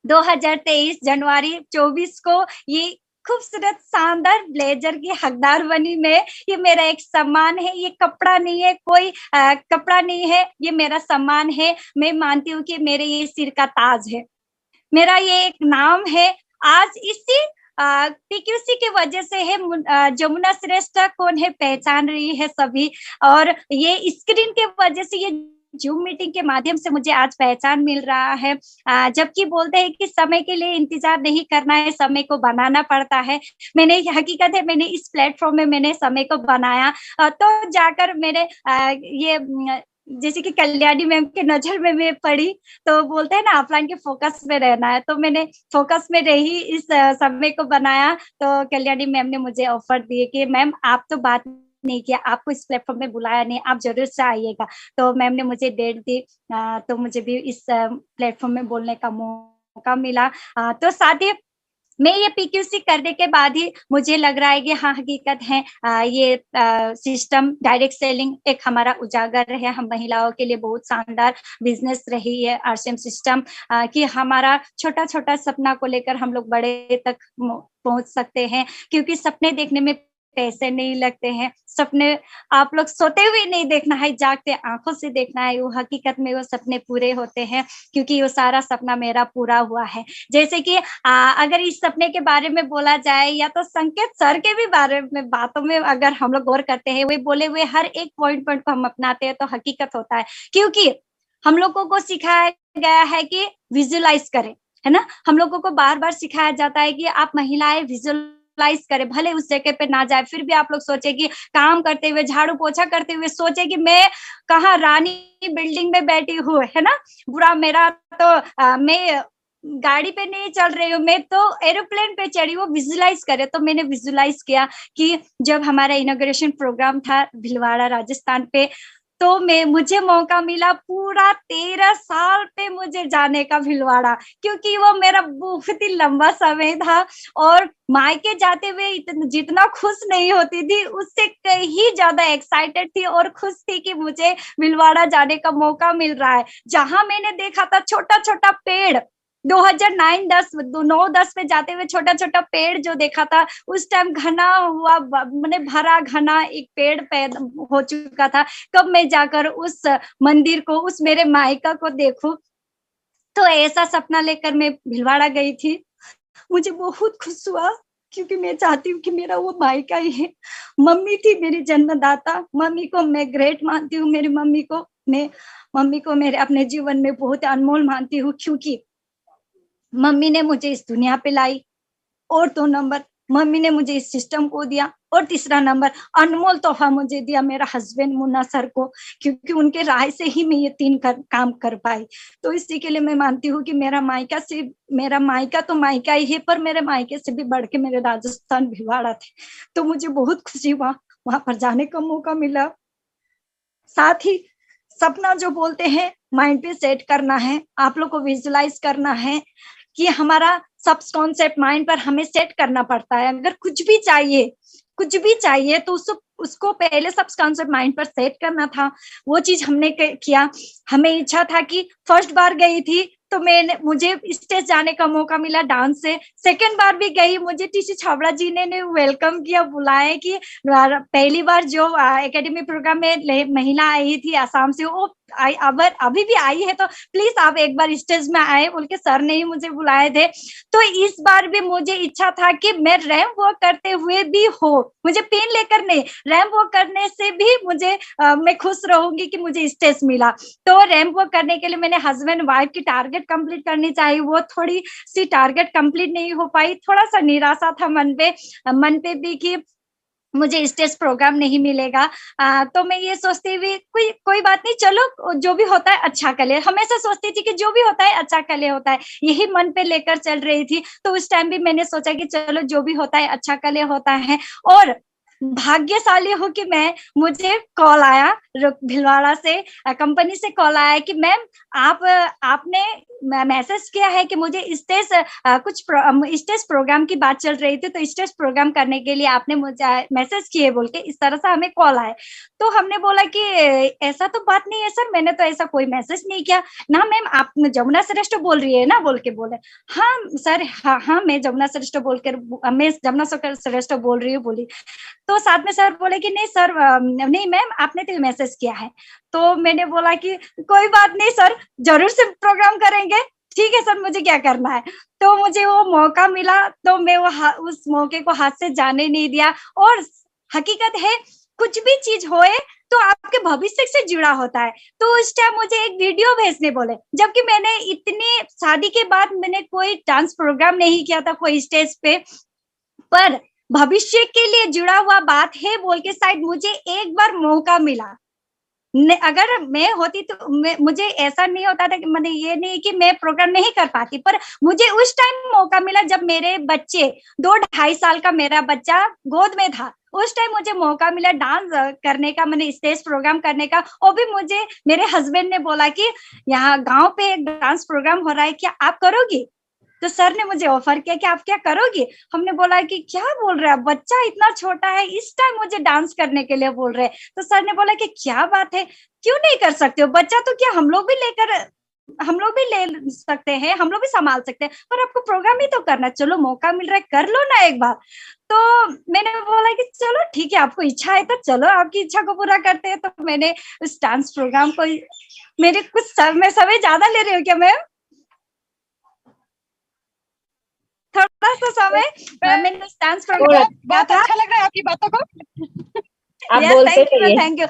2023 जनवरी 24 को ये खूबसूरत शानदार ब्लेजर की हकदार बनी मैं। ये मेरा एक सम्मान है, ये कपड़ा नहीं है, कोई कपड़ा नहीं है, ये मेरा सम्मान है। मैं मानती हूँ कि मेरे ये सिर का ताज है, मेरा ये एक नाम है। आज इसी पीक्यूसी की वजह से है जमुना श्रेष्ठ कौन है पहचान रही है सभी, और ये स्क्रीन के वजह से, ये जूम मीटिंग के माध्यम से मुझे आज पहचान मिल रहा है। जबकि बोलते हैं कि समय के लिए इंतजार नहीं करना है, समय को बनाना पड़ता है। मैंने, हकीकत है, मैंने इस प्लेटफॉर्म में मैंने समय को बनाया, तो जाकर मेरे ये जैसे कि कल्याणी मैम के नजर में मैं पड़ी, तो बोलते हैं ना ऑफलाइन के फोकस में रहना है, तो मैंने फोकस में रही, इस समय को बनाया। तो कल्याणी मैम ने मुझे ऑफर दिए कि मैम आप तो बात नहीं किया, आपको इस प्लेटफॉर्म में बुलाया नहीं, आप जरूर से आइएगा। तो मैम ने मुझे डेट दी, तो मुझे भी इस प्लेटफॉर्म में बोलने का मौका मिला। तो साथ ही मैं ये पीक्यूसी करने के बाद ही मुझे लग रहा है कि हाँ, हकीकत है, ये सिस्टम डायरेक्ट सेलिंग एक हमारा उजागर है, हम महिलाओं के लिए बहुत शानदार बिजनेस रही है आरसीएम सिस्टम, कि हमारा छोटा छोटा सपना को लेकर हम लोग बड़े तक पहुंच सकते हैं। क्योंकि सपने देखने में पैसे नहीं लगते हैं, सपने आप लोग सोते हुए नहीं देखना है, जागते आंखों से देखना है, वो हकीकत में वो सपने पूरे होते हैं। क्योंकि वो सारा सपना मेरा पूरा हुआ है। जैसे कि अगर इस सपने के बारे में बोला जाए, या तो संकेत सर के भी बारे में बातों में अगर हम लोग गौर करते हैं, वे बोले हुए हर एक पॉइंट को हम अपनाते हैं, तो हकीकत होता है। क्योंकि हम लोगों को सिखाया गया है कि विजुअलाइज करें, है ना, हम लोगों को बार बार सिखाया जाता है कि आप महिलाएं विजुअलाइज करें, भले उस जगह पे ना जाए, फिर भी आप लोग सोचे कि काम करते हुए, झाड़ू पोछा करते हुए सोचे कि मैं कहाँ रानी बिल्डिंग में बैठी हूँ, है ना, बुरा मेरा तो मैं गाड़ी पे नहीं चल रही हूँ, मैं तो एरोप्लेन पे चढ़ी हूँ, विजुअलाइज करे। तो मैंने विजुअलाइज किया कि जब हमारा इनॉग्रेशन प्रोग्राम था भीलवाड़ा राजस्थान पे, तो मुझे मौका मिला पूरा 13 साल पे मुझे जाने का भीलवाड़ा, क्योंकि वो मेरा बहुत ही लंबा समय था। और मायके जाते हुए जितना खुश नहीं होती थी, उससे कहीं ज्यादा एक्साइटेड थी और खुश थी कि मुझे भीलवाड़ा जाने का मौका मिल रहा है। जहां मैंने देखा था छोटा छोटा पेड़, 2009-10 में जाते हुए छोटा छोटा पेड़ जो देखा था, उस टाइम घना हुआ मैंने भरा घना एक पेड़ पैदा हो चुका था। कब मैं जाकर उस मंदिर को, उस मेरे मायका को देखूं, तो ऐसा सपना लेकर मैं भीलवाड़ा गई थी। मुझे बहुत खुश हुआ, क्योंकि मैं चाहती हूँ कि मेरा वो मायका ही है। मम्मी थी मेरी जन्मदाता, मम्मी को मैं ग्रेट मानती हूँ। मेरी मम्मी को मेरे अपने जीवन में बहुत अनमोल मानती हूँ, क्योंकि मम्मी ने मुझे इस दुनिया पे लाई, और 2 नंबर मम्मी ने मुझे इस सिस्टम को दिया, और तीसरा नंबर अनमोल तोहफा मुझे दिया मेरा हस्बैंड मुन्ना सर को, क्योंकि उनके राय से ही मैं ये 3 काम कर पाई। तो इसी के लिए मैं मानती हूँ कि मेरा मायका तो मायका ही है, पर मेरे मायके से भी बढ़ के मेरे राजस्थान भिलवाड़ा थे। तो मुझे बहुत खुशी हुआ, वहां पर जाने का मौका मिला। साथ ही सपना जो बोलते हैं, माइंड पे सेट करना है, आप लोग को विजुलाइज करना है कि हमारा सब कॉन्सेप्ट माइंड पर हमें सेट करना पड़ता है। अगर कुछ भी चाहिए तो उसको पहले सब कॉन्सेप्ट माइंड पर सेट करना था। वो चीज हमने किया। हमें इच्छा था कि फर्स्ट बार गई थी तो मुझे स्टेज जाने का मौका मिला डांस से। सेकंड बार भी गई, मुझे टीसी छाबड़ा जी ने वेलकम किया, बुलाया कि पहली बार जो एकेडमी प्रोग्राम में महिला आई थी आसाम से, वो अभी भी आई है, तो प्लीज आप एक बार स्टेज में आए बोल के सर ने ही मुझे बुलाए थे। तो इस बार भी मुझे इच्छा था कि मैं रैंप वॉक करते हुए भी हो, मुझे पेन लेकर नहीं, रैंप वॉक करने से भी मैं खुश रहूंगी कि मुझे स्टेज मिला। तो रैंप वॉक करने के लिए मैंने हस्बैंड वाइफ की टारगेट कंप्लीट करनी चाहिए, वो थोड़ी सी टारगेट कंप्लीट नहीं हो पाई। थोड़ा सा निराशा था मन पे भी कि मुझे स्टेज प्रोग्राम नहीं मिलेगा। तो मैं ये सोचती हुई कोई बात नहीं, चलो जो भी होता है अच्छा कर ले, हमेशा सोचती थी कि जो भी होता है अच्छा कर ले होता है, यही मन पे लेकर चल रही थी। तो उस टाइम भी मैंने सोचा कि चलो जो भी होता है अच्छा कर ले होता है। और भाग्यशाली हूँ कि मुझे कॉल आया भिलवाड़ा से, कंपनी से कॉल आया कि मैम आपने मैसेज किया है कि मुझे स्टेज स्टेज प्रोग्राम की बात चल रही थी, तो स्टेज प्रोग्राम करने के लिए आपने मुझे मैसेज किए बोल के इस तरह से हमें कॉल आए। तो हमने बोला कि ऐसा तो बात नहीं है सर, मैंने तो ऐसा कोई मैसेज नहीं किया ना। मैम आप जमुना श्रेष्ठ बोल रही है ना बोल के बोले। हाँ सर, हाँ मैं जमुना श्रेष्ठ बोल रही हूँ बोली। तो साथ में सर बोले कि नहीं सर, नहीं मैम आपने तो मैसेज किया है। तो मैंने बोला कि कोई बात नहीं सर, जरूर से प्रोग्राम करेंगे, ठीक है सर, मुझे क्या करना है। तो मुझे वो मौका मिला, तो मैं उस मौके को हाथ से जाने नहीं दिया। और हकीकत है कुछ भी चीज होए तो आपके भविष्य से जुड़ा होता है। तो उस टाइम मुझे एक वीडियो भेजने बोले, जबकि मैंने इतनी शादी के बाद मैंने कोई डांस प्रोग्राम नहीं किया था कोई स्टेज पे, पर भविष्य के लिए जुड़ा हुआ बात है बोल के शायद मुझे एक बार मौका मिला। अगर मैं होती तो मुझे ऐसा नहीं होता था कि मैंने ये नहीं कि मैं प्रोग्राम नहीं कर पाती, पर मुझे उस टाइम मौका मिला जब मेरे बच्चे 2-2.5 साल का मेरा बच्चा गोद में था। उस टाइम मुझे मौका मिला डांस करने का, मैंने स्टेज प्रोग्राम करने का। और भी मुझे मेरे हस्बैंड ने बोला कि यहाँ गांव पे एक डांस प्रोग्राम हो रहा है, क्या आप करोगी? तो सर ने मुझे ऑफर किया कि आप क्या करोगी? हमने बोला कि क्या बोल रहे हैं, बच्चा इतना छोटा है, इस टाइम मुझे डांस करने के लिए बोल रहे हैं। तो सर ने बोला कि क्या बात है, क्यों नहीं कर सकते हो? बच्चा तो क्या हम लोग भी ले सकते हैं, हम लोग भी संभाल सकते हैं, पर आपको प्रोग्राम ही तो करना, चलो मौका मिल रहा है कर लो ना एक बार। तो मैंने बोला कि चलो ठीक है, आपको इच्छा है तो चलो आपकी इच्छा को पूरा करते हैं। तो मैंने उस डांस प्रोग्राम को, मेरे कुछ मैं समय ज्यादा ले रही हूँ क्या मैम? थोड़ा सा समय मैंने डांस प्रोग्राम बहुत अच्छा लग रहा है आपकी बातों को। आप बोलते रहिए। Thank you.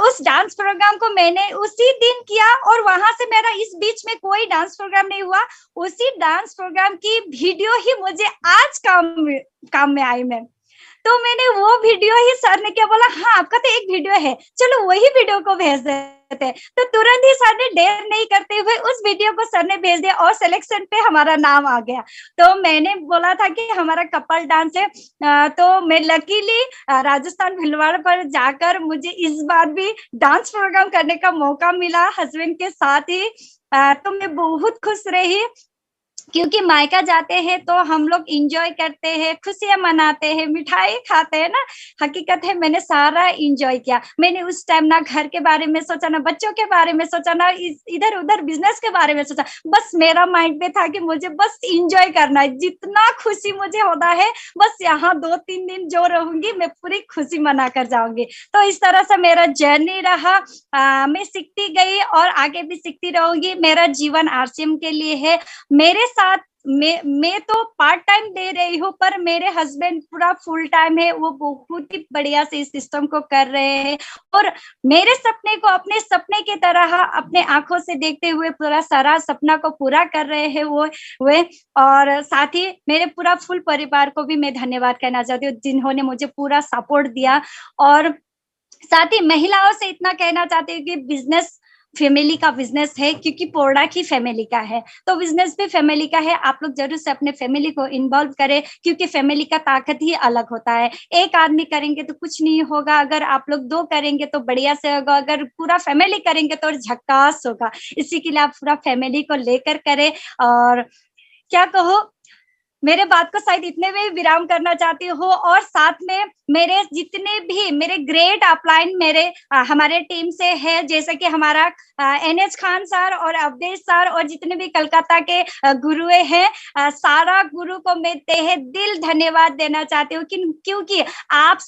उस डांस प्रोग्राम को मैंने उसी दिन किया, और वहां से मेरा इस बीच में कोई डांस प्रोग्राम नहीं हुआ। उसी डांस प्रोग्राम की वीडियो ही मुझे आज काम में आई मैम। तो मैंने वो वीडियो ही, सर ने क्या बोला, हाँ आपका तो एक वीडियो है, चलो वही वीडियो को भेज देते हैं। तो तुरंत ही सर ने देर नहीं करते हुए उस वीडियो को सर ने भेज दिया और सिलेक्शन पे हमारा नाम आ गया। तो मैंने बोला था कि हमारा कपल डांस है, तो मैं लकीली राजस्थान भीलवाड़ा पर जाकर मुझे इस बार भी डांस प्रोग्राम करने का मौका मिला हस्बैंड के साथ ही। तो मैं बहुत खुश रही, क्योंकि मायका जाते हैं तो हम लोग इंजॉय करते हैं, खुशियां मनाते हैं, मिठाई खाते हैं ना। हकीकत है मैंने सारा इंजॉय किया। मैंने उस टाइम ना घर के बारे में सोचा, ना बच्चों के बारे में सोचा, ना इधर उधर बिजनेस के बारे में सोचा। बस मेरा माइंड में था कि मुझे बस इंजॉय करना है, जितना खुशी मुझे होता है बस यहाँ 2-3 दिन जो रहूंगी मैं पूरी खुशी मना कर जाऊंगी। तो इस तरह से मेरा जर्नी रहा। मैं सीखती गई और आगे भी सीखती रहूंगी। मेरा जीवन आरसीएम के लिए है। मेरे साथ मैं तो पार्ट टाइम दे रही हूँ, पर मेरे हस्बैंड पूरा फुल टाइम है। वो बहुत ही बढ़िया से इस सिस्टम को कर रहे हैं और मेरे सपने को अपने सपने की तरह अपने आंखों से देखते हुए पूरा सारा सपना को पूरा कर रहे हैं वो वे। और साथ ही मेरे पूरा फुल परिवार को भी मैं धन्यवाद कहना चाहती हूँ, जिन्होंने मुझे पूरा सपोर्ट दिया। और साथ ही महिलाओं से इतना कहना चाहती हूँ कि बिजनेस फैमिली का बिजनेस है, क्योंकि पोर्डा की फैमिली का है, तो बिजनेस भी फैमिली का है। आप लोग जरूर से अपने फैमिली को इन्वॉल्व करें, क्योंकि फैमिली का ताकत ही अलग होता है। एक आदमी करेंगे तो कुछ नहीं होगा, अगर आप लोग 2 करेंगे तो बढ़िया से होगा, अगर पूरा फैमिली करेंगे तो झक्कास होगा। इसी के लिए आप पूरा फैमिली को लेकर करें। और क्या कहो, मेरे बात को शायद इतने में ही विराम करना चाहती हूँ। और साथ में मेरे जितने भी मेरे ग्रेट अपलाइन मेरे हमारे टीम से है, जैसे कि हमारा NH खान सर और अवधेश सर और जितने भी कलकत्ता के गुरुए हैं, सारा गुरु को मैं तहे दिल धन्यवाद देना चाहती हूँ, क्योंकि आप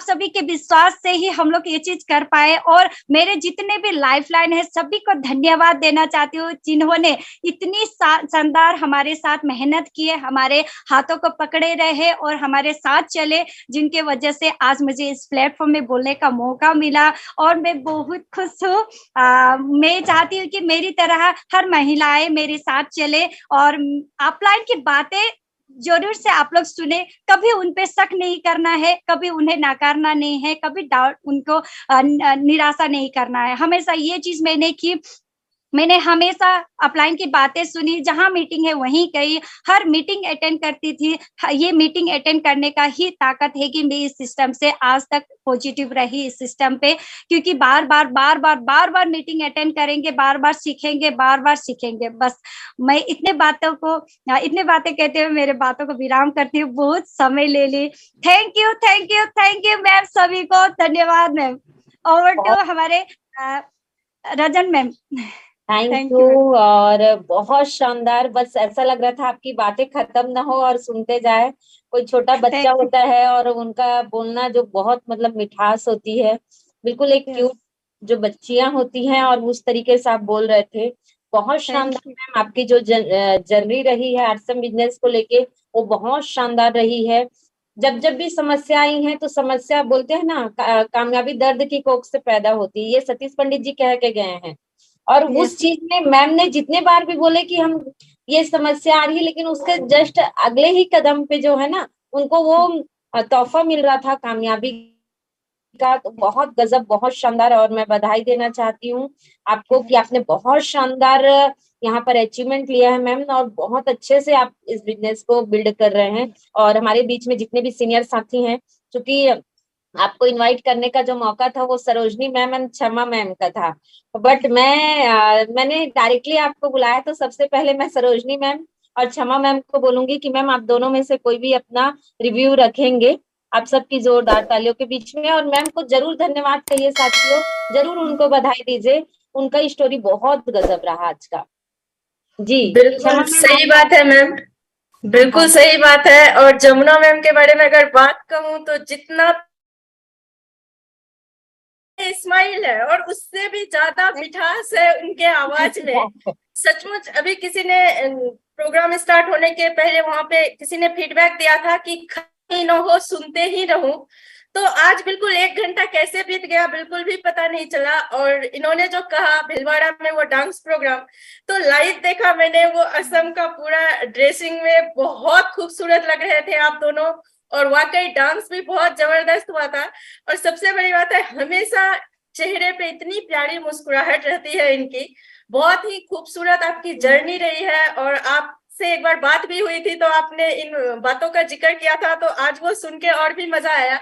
सभी के विश्वास से ही हम लोग ये चीज कर पाए। और मेरे जितने भी लाइफलाइन है सभी को धन्यवाद देना चाहती हूँ, जिन्होंने इतनी शानदार हमारे साथ मेहनत किए, हमारे हाथों को पकड़े रहे और हमारे साथ चले, जिनके वजह से आज मुझे इस प्लेटफॉर्म में बोलने का मौका मिला। और मैं बहुत खुश हूँ। मैं चाहती हूँ कि मेरी तरह हर महिलाएं मेरे साथ चले और अपलाइन की बातें जरूर से आप लोग सुने। कभी उन पे शक नहीं करना है, कभी उन्हें नकारना नहीं है, कभी डाउट उनको निराशा नहीं करना है। हमेशा ये चीज मैंने की, मैंने हमेशा अपलाइन की बातें सुनी, जहां मीटिंग है वहीं गई, हर मीटिंग अटेंड करती थी। ये मीटिंग अटेंड करने का ही ताकत है कि मैं इस सिस्टम से आज तक पॉजिटिव रही इस सिस्टम पे, क्योंकि बार बार मीटिंग अटेंड करेंगे, बार बार सीखेंगे। बस मैं इतने बातें कहते हुए मेरे बातों को विराम करती हूँ, बहुत समय ले ली। थैंक यू मैम, सभी को धन्यवाद मैम। ओवर टू हमारे रजन मैम। Thank you. और बहुत शानदार, बस ऐसा लग रहा था आपकी बातें खत्म ना हो और सुनते जाए। कोई छोटा बच्चा होता है और उनका बोलना जो बहुत मतलब मिठास होती है, बिल्कुल एक क्यूट जो बच्चियां होती हैं, और उस तरीके से आप बोल रहे थे। बहुत शानदार मैम, आपकी जो जर्नी रही है आरसीएम बिजनेस को लेके वो बहुत शानदार रही है। जब भी समस्या आई है तो समस्या बोलते हैं ना, कामयाबी दर्द की कोख से पैदा होती है, ये सतीश पंडित जी कह के गए हैं। और उस चीज में मैम ने जितने बार भी बोले कि हम ये समस्या आ रही है, लेकिन उसके जस्ट अगले ही कदम पे जो है ना उनको वो तोहफा मिल रहा था कामयाबी का। तो बहुत गजब, बहुत शानदार। और मैं बधाई देना चाहती हूँ आपको कि आपने बहुत शानदार यहाँ पर अचीवमेंट लिया है मैम, और बहुत अच्छे से आप इस बिजनेस को बिल्ड कर रहे हैं। और हमारे बीच में जितने भी सीनियर साथी हैं, क्योंकि आपको इनवाइट करने का जो मौका था वो सरोजनी मैम एंड क्षमा मैम का था, बट मैंने डायरेक्टली आपको बुलाया, तो सबसे पहले मैं सरोजनी मैम और क्षमा मैम को बोलूंगी कि मैम आप दोनों में से कोई भी अपना रिव्यू रखेंगे आप सबकी जोरदार तालियों के बीच में। और मैम को जरूर धन्यवाद कहिए साथियों, जरूर उनको बधाई दीजिए, उनका स्टोरी बहुत गजब रहा आज का। जी बिल्कुल सही बात है मैम, बिल्कुल सही बात है। और जमुना मैम के बारे में अगर बात कहूँ तो जितना स्माइल है और उससे भी ज्यादा मिठास है उनके आवाज में, सचमुच। अभी किसी ने प्रोग्राम स्टार्ट होने के पहले वहां पे किसी ने फीडबैक दिया था कि कहीं न हो सुनते ही रहूं, तो आज बिल्कुल 1 घंटा कैसे बीत गया बिल्कुल भी पता नहीं चला। और इन्होंने जो कहा भीलवाड़ा में वो डांस प्रोग्राम, तो लाइव देखा मैंने वो असम का पूरा ड्रेसिंग में, बहुत खूबसूरत लग रहे थे आप दोनों। और वाकई डांस भी बहुत जबरदस्त हुआ था। और सबसे बड़ी बात है, हमेशा चेहरे पे इतनी प्यारी मुस्कुराहट रहती है इनकी, बहुत ही खूबसूरत आपकी जर्नी रही है। और आपसे एक बार बात भी हुई थी तो आपने इन बातों का जिक्र किया था, तो आज वो सुन के और भी मजा आया।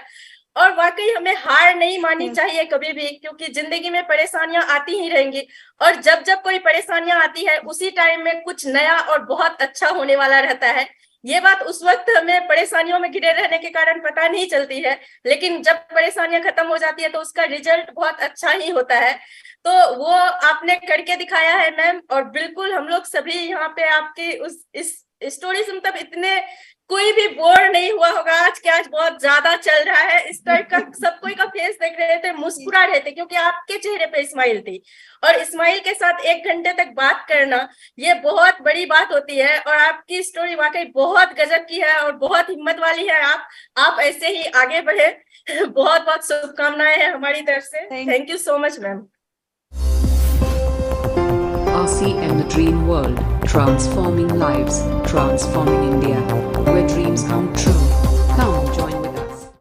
और वाकई हमें हार नहीं माननी चाहिए कभी भी, क्योंकि जिंदगी में परेशानियां आती ही रहेंगी। और जब जब कोई परेशानियां आती है उसी टाइम में कुछ नया और बहुत अच्छा होने वाला रहता है। ये बात उस वक्त हमें परेशानियों में घिरे रहने के कारण पता नहीं चलती है, लेकिन जब परेशानियां खत्म हो जाती है तो उसका रिजल्ट बहुत अच्छा ही होता है। तो वो आपने करके दिखाया है मैम। और बिल्कुल हम लोग सभी यहाँ पे आपकी इस स्टोरी से मतलब इतने कोई भी बोर नहीं हुआ होगा आज के, आज बहुत ज्यादा चल रहा है इस टाइप का। सब कोई का फेस देख रहे थे, मुस्कुरा रहे थे, क्योंकि आपके चेहरे पे स्माइल थी। और स्माइल के साथ 1 घंटे तक बात करना ये बहुत बड़ी बात होती है। और आपकी स्टोरी वाकई बहुत गजब की है और बहुत हिम्मत वाली है। आप ऐसे ही आगे बढ़े। बहुत बहुत शुभकामनाएं हैं हमारी तरफ से। Thank you so much ma'am. RCM, the Dream World, transforming lives, transforming India.